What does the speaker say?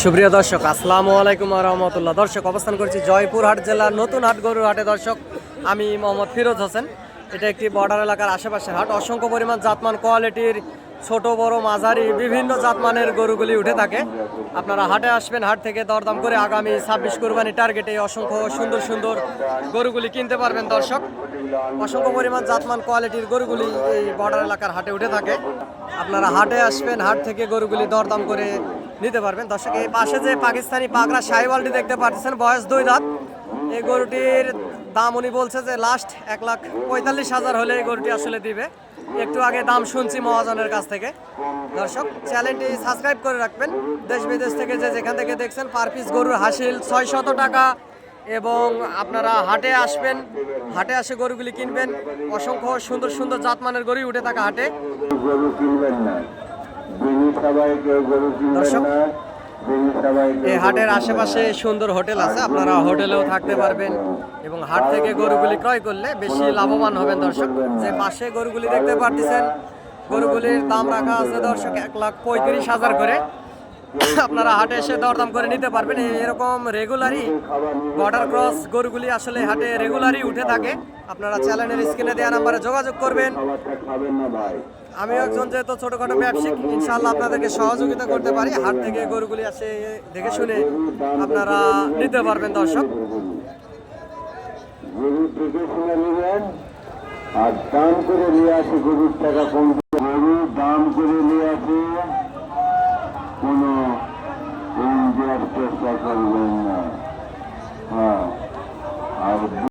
সুপ্রিয় দর্শক, আসসালামু আলাইকুম ওয়া রাহমাতুল্লাহ। দর্শক, অবস্থান করছি জয়পুরহাট জেলার নতুন হাট গরুর হাটে। দর্শক, আমি মোহাম্মদ ফিরোজ হোসেন। এটা একটি বর্ডার এলাকার আশেপাশের হাট। অসংখ্য পরিমাণ জাতমান কোয়ালিটির ছোট বড় মাঝারি বিভিন্ন জাতমানের গরুগুলি উঠে থাকে। আপনারা হাটে আসবেন, হাট থেকে দরদাম করে আগামী 26 কুরবানি টার্গেটে অসংখ্য সুন্দর সুন্দর গরুগুলি কিনতে পারবেন। দর্শক, অসংখ্য পরিমাণ জাতমান কোয়ালিটির গরুগুলি এই বর্ডার এলাকার হাটে উঠে থাকে। আপনারা হাটে আসবেন, হাট থেকে গরুগুলি দরদাম করে নিতে পারবেন। দর্শক, এই পাশে যে পাকিস্তানি পাগড়া শাহিওয়ালটি দেখতে পাচ্ছেন, বয়স 2 দাঁত। এই গরুটির দাম উনি বলছে যে লাস্ট 1,45,000 হলে এই গরুটি আসলে দিবে। একটু আগে দাম শুনছি মহাজনের কাছ থেকে। দর্শক, চ্যানেলটি সাবস্ক্রাইব করে রাখবেন। দেশ বিদেশ থেকে যেখান থেকে দেখছেন, পার পিস গরুর হাসিল 600 টাকা। এবং আপনারা হাটে আসবেন, হাটে আসে গরুগুলি কিনবেন। অসংখ্য সুন্দর সুন্দর জাতমানের গরুই উঠে থাকে হাটে। দর্শক, এই হাটের আশেপাশে সুন্দর হোটেল আছে, আপনারা হোটেলেও থাকতে পারবেন এবং হাট থেকে গরুগুলি ক্রয় করলে বেশি লাভবান হবেন। দর্শক, যে পাশে গরুগুলি দেখতে পাচ্ছেন, গরুগুলির দাম রাখা আছে দর্শক 1,35,000 করে। আপনারা হাটে এসে দরদাম করে নিতে পারবেন। এরকম রেগুলারই বর্ডার ক্রস গরুগুলি আসলে হাটে রেগুলারই উঠে থাকে। আপনারা চ্যানেলের স্ক্রিনে দেওয়া নাম্বারে যোগাযোগ করবেন। আমি একজন যেহেতু ছোটখাটো ব্যবসায়িক, ইনশাআল্লাহ আপনাদেরকে সহযোগিতা করতে পারি। হাট থেকে গরুগুলি আসে দেখে শুনে আপনারা নিতে পারবেন। দর্শক, আর দাম করে নিয়ে আসে গরুর টাকা কম, গরু দাম করে নিয়ে আসে, কোনো চেষ্টা করবেন না।